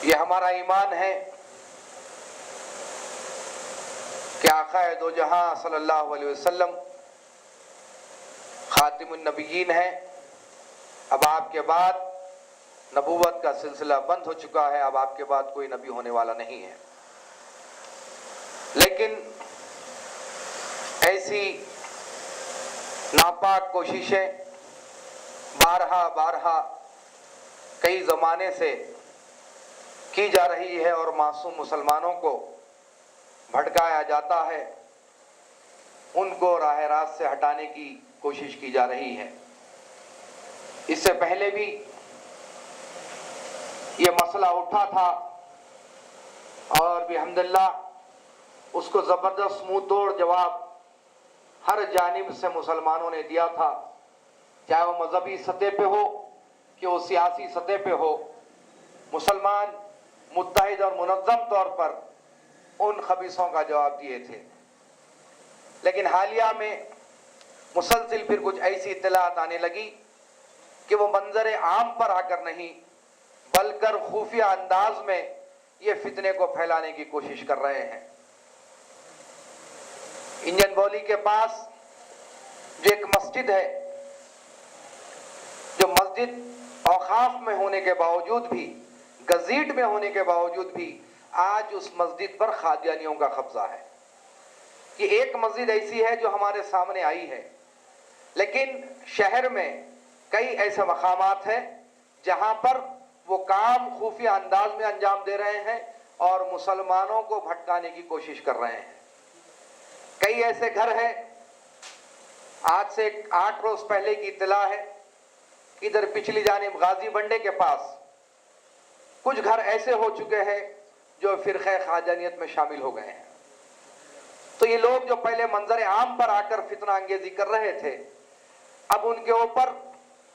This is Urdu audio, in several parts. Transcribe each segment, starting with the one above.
یہ ہمارا ایمان ہے کہ آقا دو جہاں صلی اللہ علیہ وسلم خاتم النبیین ہیں. اب آپ کے بعد نبوت کا سلسلہ بند ہو چکا ہے، اب آپ کے بعد کوئی نبی ہونے والا نہیں ہے. لیکن ایسی ناپاک کوششیں بارہا کئی زمانے سے کی جا رہی ہے اور معصوم مسلمانوں کو بھٹکایا جاتا ہے، ان کو راہ راست سے ہٹانے کی کوشش کی جا رہی ہے. اس سے پہلے بھی یہ مسئلہ اٹھا تھا اور بحمداللہ اس کو زبردست منہ توڑ جواب ہر جانب سے مسلمانوں نے دیا تھا، چاہے وہ مذہبی سطح پہ ہو کہ وہ سیاسی سطح پہ ہو. مسلمان متحد اور منظم طور پر ان خبیثوں کا جواب دیے تھے. لیکن حالیہ میں مسلسل پھر کچھ ایسی اطلاعات آنے لگی کہ وہ منظر عام پر آ کر نہیں بلکہ خفیہ انداز میں یہ فتنے کو پھیلانے کی کوشش کر رہے ہیں. انجن بولی کے پاس جو ایک مسجد ہے، جو مسجد اوقاف میں ہونے کے باوجود بھی، گزیٹ میں ہونے کے باوجود بھی آج اس مسجد پر قادیانیوں کا قبضہ ہے. یہ ایک مسجد ایسی ہے جو ہمارے سامنے آئی ہے، لیکن شہر میں کئی ایسے مقامات ہیں جہاں پر وہ کام خفیہ انداز میں انجام دے رہے ہیں اور مسلمانوں کو بھٹکانے کی کوشش کر رہے ہیں. کئی ایسے گھر ہیں، آج سے 8 روز پہلے کی اطلاع ہے، ادھر پچھلی جانب غازی بنڈے کے پاس کچھ گھر ایسے ہو چکے ہیں جو فرقہ قادیانیت میں شامل ہو گئے ہیں. تو یہ لوگ جو پہلے منظر عام پر آ کر فتنہ انگیزی کر رہے تھے، اب ان کے اوپر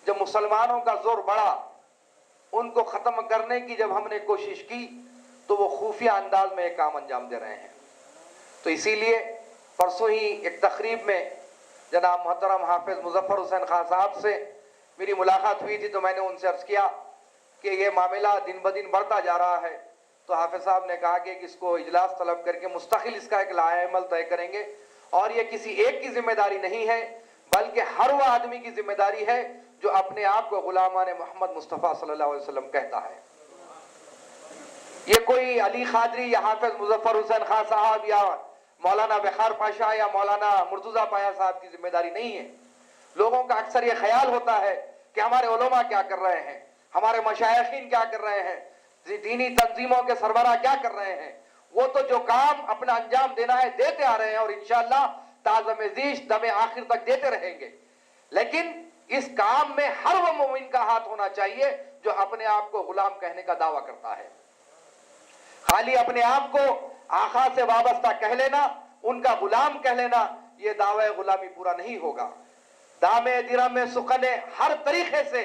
جب مسلمانوں کا زور بڑھا، ان کو ختم کرنے کی جب ہم نے کوشش کی تو وہ خفیہ انداز میں ایک کام انجام دے رہے ہیں. تو اسی لیے پرسوں ہی ایک تقریب میں جناب محترم حافظ مظفر حسین خان صاحب سے میری ملاقات ہوئی تھی، تو میں نے ان سے عرض کیا کہ یہ معاملہ دن بدن بڑھتا جا رہا ہے. تو حافظ صاحب نے کہا کہ اس کو اجلاس طلب کر کے مستقل اس کا ایک لائحہ عمل طے کریں گے، اور یہ کسی ایک کی ذمہ داری نہیں ہے بلکہ ہر وہ آدمی کی ذمہ داری ہے جو اپنے آپ کو غلامان محمد مصطفیٰ صلی اللہ علیہ وسلم کہتا ہے. یہ کوئی علی قادری یا حافظ مظفر حسین خان صاحب یا مولانا بخار پاشا یا مولانا مرتضیٰ پایا صاحب کی ذمہ داری نہیں ہے. لوگوں کا اکثر یہ خیال ہوتا ہے کہ ہمارے علماء کیا کر رہے ہیں، ہمارے مشائخین کیا کر رہے ہیں، دینی تنظیموں کے سربراہ کیا کر رہے ہیں. وہ تو جو کام اپنا انجام دینا ہے دیتے آ رہے ہیں اور انشاءاللہ تازم زیش دم آخر تک دیتے رہیں گے. لیکن اس کام میں ہر وہ مومن کا ہاتھ ہونا چاہیے جو اپنے آپ کو غلام کہنے کا دعویٰ کرتا ہے. خالی اپنے آپ کو آقا سے وابستہ کہہ لینا، ان کا غلام کہہ لینا، یہ دعوی غلامی پورا نہیں ہوگا. دامے درم سخنے ہر طریقے سے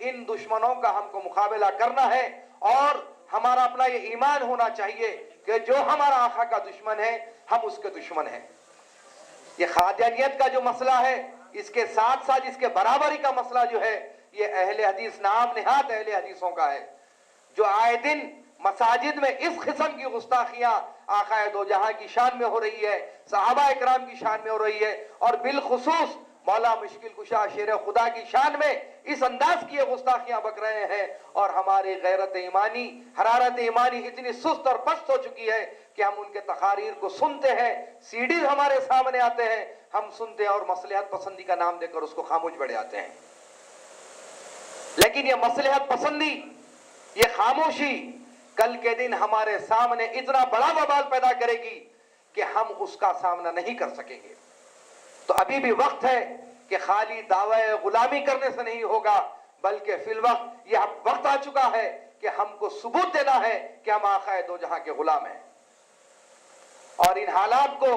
ان دشمنوں کا ہم کو مقابلہ کرنا ہے، اور ہمارا اپنا یہ ایمان ہونا چاہیے کہ جو ہمارا آقا کا دشمن ہے ہم اس کے دشمن ہیں. یہ قادیانیت کا جو مسئلہ ہے، اس کے ساتھ ساتھ اس کے برابری کا مسئلہ جو ہے، یہ اہل حدیث نام نہاد اہل حدیثوں کا ہے، جو آئے دن مساجد میں اس قسم کی گستاخیاں آقا دو جہاں کی شان میں ہو رہی ہے، صحابہ اکرام کی شان میں ہو رہی ہے، اور بالخصوص مولا مشکل کشا شیر خدا کی شان میں اس انداز کی یہ گستاخیاں بک رہے ہیں. اور ہماری غیرت ایمانی، حرارت ایمانی اتنی سست اور پست ہو چکی ہے کہ ہم ان کے تقاریر کو سنتے ہیں، سیڈیز ہمارے سامنے آتے ہیں، ہم سنتے ہیں اور مصلحت پسندی کا نام دے کر اس کو خاموش بیٹھ جاتے ہیں. لیکن یہ مصلحت پسندی، یہ خاموشی کل کے دن ہمارے سامنے اتنا بڑا وبال پیدا کرے گی کہ ہم اس کا سامنا نہیں کر سکیں گے. تو ابھی بھی وقت ہے کہ خالی دعوی غلامی کرنے سے نہیں ہوگا، بلکہ فی الوقت یہ وقت آ چکا ہے کہ ہم کو ثبوت دینا ہے کہ ہم آقا دو جہاں کے غلام ہیں. اور ان حالات کو،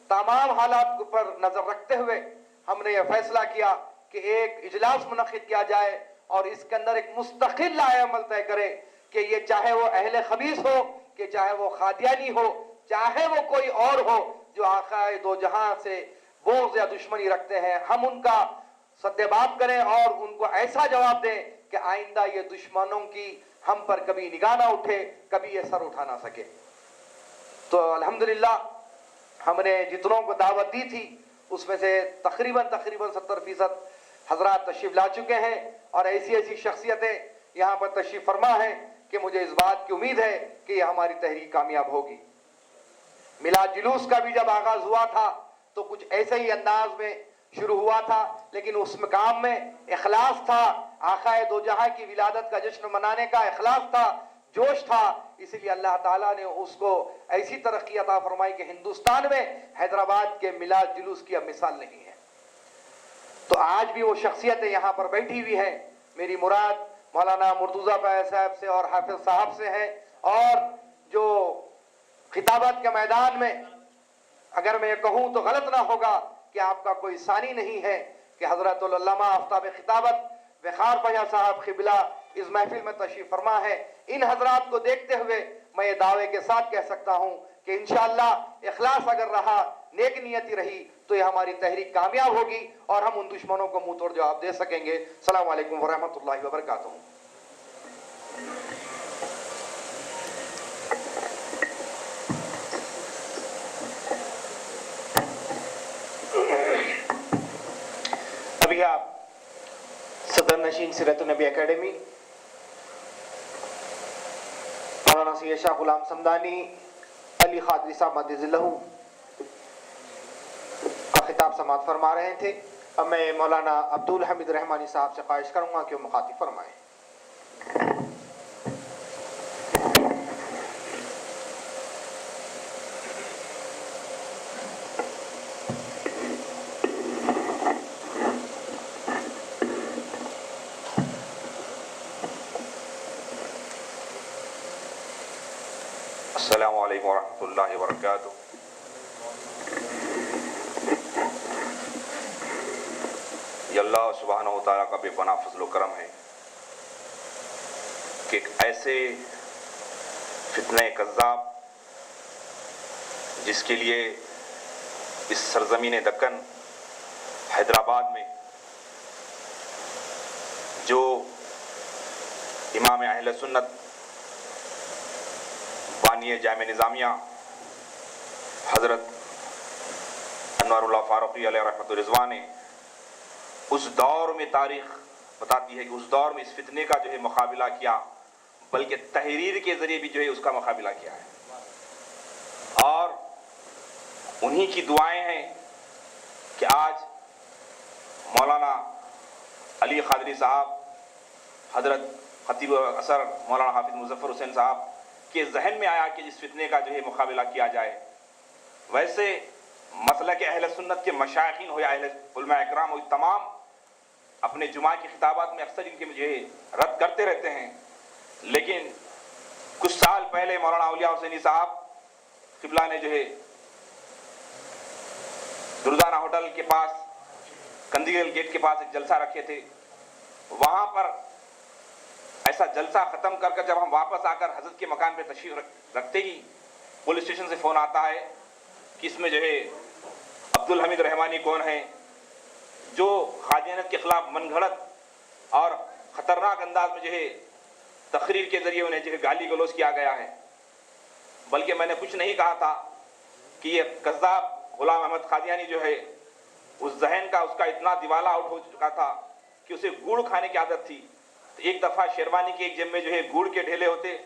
تمام حالات پر نظر رکھتے ہوئے ہم نے یہ فیصلہ کیا کہ ایک اجلاس منعقد کیا جائے اور اس کے اندر ایک مستقل لائحہ عمل طے کرے کہ یہ چاہے وہ اہل خبیث ہو، کہ چاہے وہ قادیانی ہو، چاہے وہ کوئی اور ہو جو آقا دو جہاں سے بغض یا دشمنی رکھتے ہیں، ہم ان کا سد باب کریں اور ان کو ایسا جواب دیں کہ آئندہ یہ دشمنوں کی ہم پر کبھی نگاہ نہ اٹھے، کبھی یہ سر اٹھا نہ سکے۔ تو الحمدللہ ہم نے جتنوں کو دعوت دی تھی اس میں سے تقریباً 70% حضرات تشریف لا چکے ہیں، اور ایسی ایسی شخصیتیں یہاں پر تشریف فرما ہیں کہ مجھے اس بات کی امید ہے کہ یہ ہماری تحریک کامیاب ہوگی۔ میلاد جلوس کا بھی جب آغاز ہوا تھا تو کچھ ایسے ہی انداز میں شروع ہوا تھا، لیکن اس مقام میں اخلاص تھا، آقا دو جہاں کی ولادت کا جشن منانے کا اخلاص تھا، جوش تھا، اسی لیے اللہ تعالیٰ نے اس کو ایسی ترقی عطا فرمائی کہ ہندوستان میں حیدرآباد کے میلاد جلوس کی اب مثال نہیں ہے۔ تو آج بھی وہ شخصیتیں یہاں پر بیٹھی ہوئی ہیں، میری مراد مولانا مرتضیٰ پایا صاحب سے اور حافظ صاحب سے ہے، اور جو خطابت کے میدان میں اگر میں یہ کہوں تو غلط نہ ہوگا کہ آپ کا کوئی ثانی نہیں ہے کہ حضرت العلامہ آفتاب خطابت وقار پایا صاحب قبلہ اس محفل میں تشریف فرما ہے۔ ان حضرات کو دیکھتے ہوئے میں یہ دعوے کے ساتھ کہہ سکتا ہوں کہ انشاءاللہ اخلاص اگر رہا، نیک نیتی رہی، تو یہ ہماری تحریک کامیاب ہوگی اور ہم ان دشمنوں کو منہ توڑ جواب دے سکیں گے۔ السلام علیکم ورحمۃ اللہ وبرکاتہ۔ ابھی آپ صدر نشین سیرت النبی اکیڈمی مولانا سید شاہ غلام صمدانی علی قادری صاحب مدد اللہ کا خطاب سماعت فرما رہے تھے۔ اب میں مولانا عبدالحمید رحمانی صاحب سے خواہش کروں گا کہ وہ مخاطب فرمائیں۔ السلام علیکم ورحمۃ اللہ وبرکاتہ۔ یہ اللہ سبحانہ و تعالیٰ کا بے پناہ فضل و کرم ہے کہ ایک ایسے فتنہ کذاب جس کے لیے اس سرزمین دکن حیدرآباد میں جو امام اہل سنت بانی جامع نظامیہ حضرت انوار اللہ فاروقی علیہ رحمۃ الرضوان نے اس دور میں تاریخ بتاتی ہے کہ اس دور میں اس فتنے کا جو ہے مقابلہ کیا، بلکہ تحریر کے ذریعے بھی جو ہے اس کا مقابلہ کیا ہے، اور انہی کی دعائیں ہیں کہ آج مولانا علی قادری صاحب، حضرت خطیب اثر مولانا حافظ مظفر حسین صاحب کے ذہن میں آیا کہ اس فتنے کا جو ہے مقابلہ کیا جائے۔ ویسے مسلک اہل سنت کے مشائخین ہو یا اہل علماء اکرام ہو، تمام اپنے جمعہ کی خطابات میں اکثر ان کے مجھے رد کرتے رہتے ہیں، لیکن کچھ سال پہلے مولانا اولیاء حسینی صاحب قبلہ نے جو ہے دردانہ ہوٹل کے پاس کندیل گیٹ کے پاس ایک جلسہ رکھے تھے۔ وہاں پر ایسا جلسہ ختم کر کر جب ہم واپس آ کر حضرت کے مکان پہ تشریف رکھتے ہی پولیس اسٹیشن سے فون آتا ہے کہ اس میں جو ہے عبدالحمید رحمانی کون ہیں، جو قادیانیت کے خلاف من گھڑت اور خطرناک انداز میں جو ہے تقریر کے ذریعے انہیں جو ہے گالی گلوچ کیا گیا ہے۔ بلکہ میں نے کچھ نہیں کہا تھا کہ یہ کذاب غلام احمد قادیانی جو ہے اس ذہن کا اس کا اتنا دیوالا آؤٹ ہو چکا تھا کہ اسے گڑ کھانے کی عادت تھی۔ تو ایک دفعہ شیروانی کی ایک جیب میں جو ہے گڑ کے ڈھیلے ہوتے،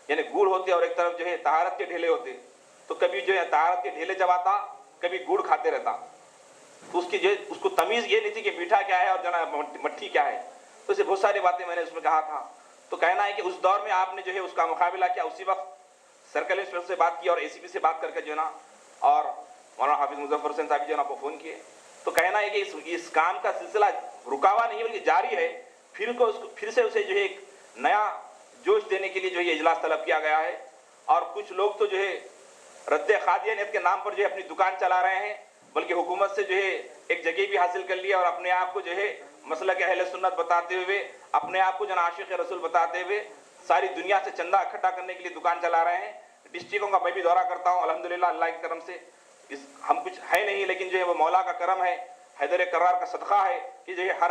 یعنی گڑ ہوتے، اور ایک طرف جو ہے طہارت کے ڈھیلے ہوتے، تو کبھی جو ہے طہارت کے ڈھیلے جب آتا کبھی گڑ کھاتے رہتا، تو اس کو تمیز یہ نہیں تھی کہ میٹھا کیا ہے اور جناب مٹھی کیا ہے۔ تو اسے بہت ساری باتیں میں نے اس میں کہا تھا۔ تو کہنا ہے کہ اس دور میں آپ نے جو ہے اس کا مقابلہ کیا، اسی وقت سرکل انسپکٹر سے بات کی اور اے سی پی سے بات کر کے جو ہے نا، اور مولانا حافظ مظفر حسین صاحب جو ہے نا کو فون کیے۔ تو کہنا ہے کہ اس کام کا سلسلہ رکا ہوا نہیں بلکہ جاری ہے، پھر سے اسے جو ہے ایک نیا جوش دینے کے لیے جو ہے اجلاس طلب کیا گیا ہے۔ اور کچھ لوگ تو جو ہے رد قادیانیت کے نام پر جو ہے اپنی دکان چلا رہے ہیں، بلکہ حکومت سے جو ہے ایک جگہ بھی حاصل کر لیا اور اپنے آپ کو جو ہے مسلک اہل سنت بتاتے ہوئے، اپنے آپ کو جو عاشق رسول بتاتے ہوئے ساری دنیا سے چندہ اکٹھا کرنے کے لیے دکان چلا رہے ہیں۔ ڈسٹرکٹوں کا میں بھی دورہ کرتا ہوں، الحمدللہ اللہ کے کرم سے ہم کچھ ہے نہیں، لیکن جو ہے وہ مولا کا کرم ہے، حیدر کرار کا صدقہ ہے کہ جو ہے ہر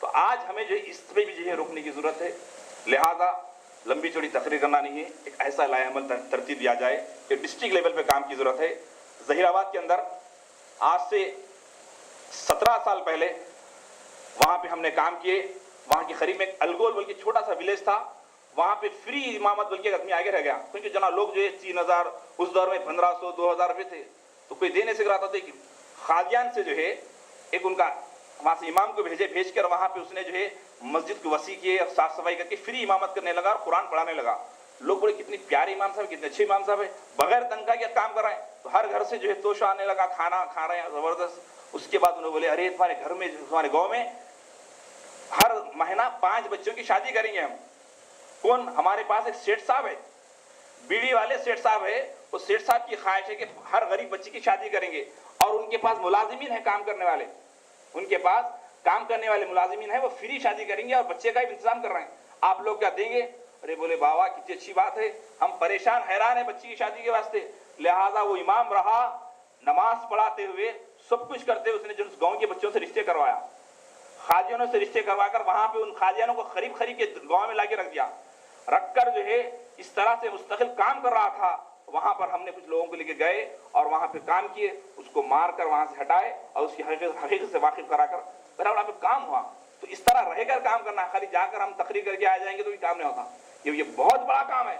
تو آج ہمیں جو ہے اس پہ بھی جو ہے روکنے کی ضرورت ہے. لہذا لمبی چوڑی تقریر کرنا نہیں ہے, ایک ایسا لائحہ عمل ترتیب دیا جائے کہ ڈسٹرکٹ لیول پہ کام کی ضرورت ہے. ظہیر آباد کے اندر آج سے 17 سال پہلے وہاں پہ ہم نے کام کیے. وہاں کی قریب میں ایک الگول بول کے چھوٹا سا ولیج تھا, وہاں پہ فری امامت بول کے آدمی آگے رہ گیا, کیونکہ جنا لوگ جو ہے 3000 اس دور میں 1500 2000 روپے تھے, تو کوئی دے نہیں سک رہا تھا. کہ قادیان سے جو ہے ایک ان کا وہاں سے امام کو بھیج کر وہاں پہ اس نے جو ہے مسجد کو وسیع کیے اور صاف صفائی کر کے فری امامت کرنے لگا اور قرآن پڑھانے لگا. لوگ بولے کتنی پیارے امام صاحب, کتنے اچھے امام صاحب ہے, بغیر تنخواہ کے کام کر رہے ہیں. تو ہر گھر سے جو ہے توشہ آنے لگا, کھانا کھا رہے ہیں زبردست. اس کے بعد انہوں نے بولے ارے تمہارے گھر میں تمہارے گاؤں میں ہر مہینہ 5 بچوں کی شادی کریں گے ہم. کون؟ ہمارے پاس ایک سیٹ صاحب ہے, بیڑی والے سیٹ صاحب ہے. وہ سیٹ صاحب کی خواہش ہے کہ ہر غریب بچی کی شادی کریں گے, اور ان کے پاس ملازمین ہیں کام کرنے والے, ان کے پاس کام کرنے والے ملازمین ہیں, وہ فری شادی کریں گے اور بچے کا بھی انتظام کر رہے ہیں. آپ لوگ کیا دیں گے؟ ارے بولے بابا کتنی اچھی بات ہے, ہم پریشان حیران ہیں بچی کی شادی کے واسطے. لہذا وہ امام رہا, نماز پڑھاتے ہوئے سب کچھ کرتے ہوئے اس نے جو اس گاؤں کے بچوں سے رشتے کروایا, خادیانوں سے رشتے کروا کر وہاں پہ ان خادیانوں کو خریب کے گاؤں میں لا کے رکھ دیا. رکھ کر جو ہے اس طرح سے مستقل کام کر رہا تھا. وہاں پر ہم نے کچھ لوگوں کو لے کے گئے اور وہاں پہ کام کیے, اس کو مار کر وہاں سے ہٹائے اور اس کی حقیقت سے واقف کرا کر میرا وہاں پہ کام ہوا. تو اس طرح رہ کر کام کرنا, خالی جا کر ہم تقریر کر کے آ جائیں گے تو یہ کام نہیں ہوتا. یہ بہت بڑا کام ہے.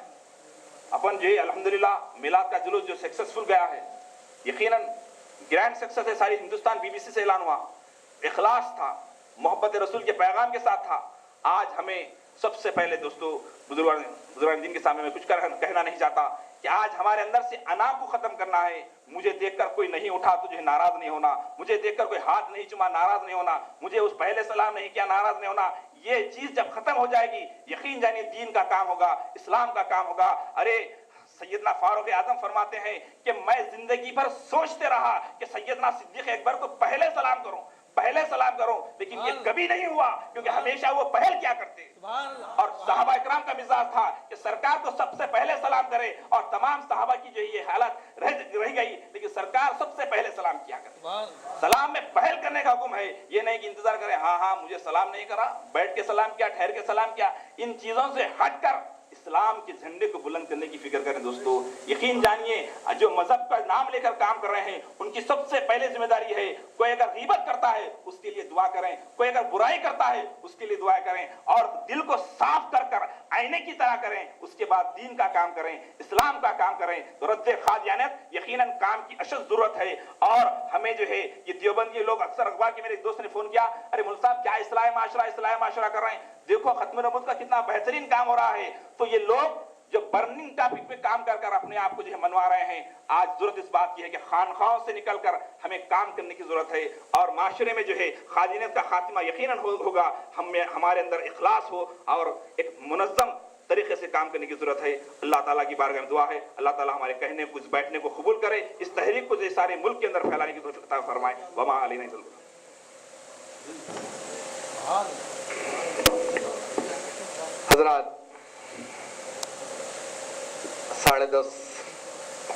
اپن جو ہے الحمدللہ میلاد کا جلوس جو سکسیسفل گیا ہے, یقیناً گرینڈ سکسیس ہے, ساری ہندوستان BBC سے اعلان ہوا, اخلاص تھا, محبت رسول کے پیغام کے ساتھ تھا. آج ہمیں سب سے پہلے دوستو بزرگان دین کے سامنے میں کچھ کہنا نہیں چاہتا کہ آج ہمارے اندر سے انا کو ختم کرنا ہے. مجھے دیکھ کر کوئی نہیں اٹھا تو جو ہے ناراض نہیں ہونا, مجھے دیکھ کر کوئی ہاتھ نہیں چوما ناراض نہیں ہونا, مجھے اس پہلے سلام نہیں کیا ناراض نہیں ہونا. یہ چیز جب ختم ہو جائے گی, یقین جانیے دین کا کام ہوگا, اسلام کا کام ہوگا. ارے سیدنا فاروق اعظم فرماتے ہیں کہ میں زندگی بھر سوچتے رہا کہ سیدنا صدیق اکبر کو پہلے سلام کروں, لیکن یہ کبھی نہیں ہوا, کیونکہ ہمیشہ وہ پہل کیا کرتے. اور صحابہ اکرام کا مزاج تھا کہ سرکار کو سب سے پہلے سلام کرے, اور تمام صحابہ کی جو یہ حالت رہ گئی, لیکن سرکار سب سے پہلے سلام کیا کرے. سلام میں پہل کرنے کا حکم ہے, یہ نہیں کہ انتظار کرے ہاں مجھے سلام نہیں کرا, بیٹھ کے سلام کیا, ٹھہر کے سلام کیا. ان چیزوں سے ہٹ کر اسلام کے جھنڈے کو بلند کرنے کی فکر کریں دوستو. یقین جانیے جو مذہب کا نام لے کر کام کر رہے ہیں ان کی سب سے پہلے ذمہ داری ہے, کوئی اگر غیبت کرتا ہے اس کے لیے دعا کریں, کوئی اگر برائی کرتا ہے اس کے لیے دعا کریں, اور دل کو صاف کر آئینے کی طرح کریں. اس کے بعد دین کا کام کریں, اسلام کا کام کریں. تو رد قادیانیت یقیناً کام کی اشد ضرورت ہے. اور ہمیں جو ہے یہ دیوبندی لوگ اکثر اخبار کے, میرے ایک دوست نے فون کیا, ارے مول صاحب کیا اصلاح معاشرہ کر رہے ہیں, دیکھو ختم نبوت کا کتنا بہترین کام ہو رہا ہے. تو یہ لوگ جو برننگ ٹاپک پہ کام کر اپنے آپ کو جو ہے منوا رہے ہیں, آج ضرورت اس بات کی ہے کہ خانخواہوں سے نکل کر ہمیں کام کرنے کی ضرورت ہے, اور معاشرے میں جو ہے خادیانیت کا خاتمہ یقیناً ہوگا. ہمارے اندر اخلاص ہو اور ایک منظم طریقے سے کام کرنے کی ضرورت ہے. اللہ تعالیٰ کی بارگاہ میں دعا ہے, اللہ تعالیٰ ہمارے کہنے کو, اس بیٹھنے کو قبول کرے, اس تحریک کو سارے ملک کے اندر پھیلانے کی توفیق عطا فرمائے. وما علینا الا البلاغ. حضرات 10:30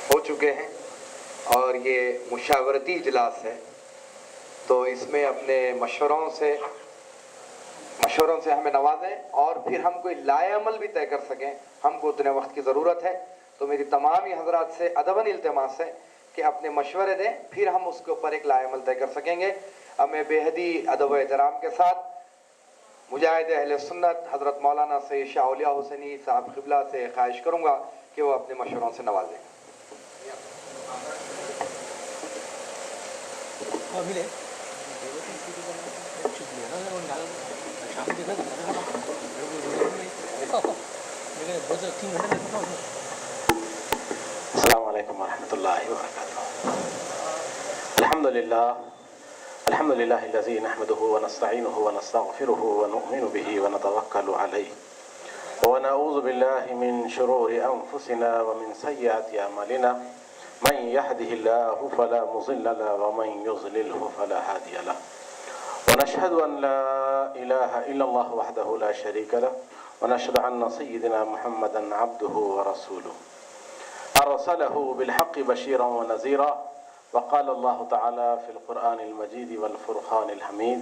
ہو چکے ہیں اور یہ مشاورتی اجلاس ہے, تو اس میں اپنے مشوروں سے ہمیں نوازیں, اور پھر ہم کوئی لائحہ عمل بھی طے کر سکیں. ہم کو اتنے وقت کی ضرورت ہے, تو میری تمام ہی حضرات سے ادباً التماس ہے کہ اپنے مشورے دیں, پھر ہم اس کے اوپر ایک لائحہ عمل طے کر سکیں گے. اب میں بے حدی ادب و احترام کے ساتھ مجاہد اہل سنت حضرت مولانا سید شاہ اولیاء حسینی صاحب قبلہ سے خواہش کروں گا کہ وہ اپنے مشوروں سے نوازیں. السلام علیکم ورحمۃ اللہ وبرکاتہ. الحمد للہ الذی نحمده ونستعینه ونستغفره ونؤمن به ونتوکل علیہ ونعوذ باللہ من شرور انفسنا ومن سیئات اعمالنا من يهده الله فلا مضل له ومن يضلله فلا هادي له ونشهد ان لا اله الا الله وحده لا شريك له ونشهد ان سيدنا محمدا عبده ورسوله ارسله بالحق بشيرا ونذيرا. وقال الله تعالى في القرآن المجيد والفرقان الحميد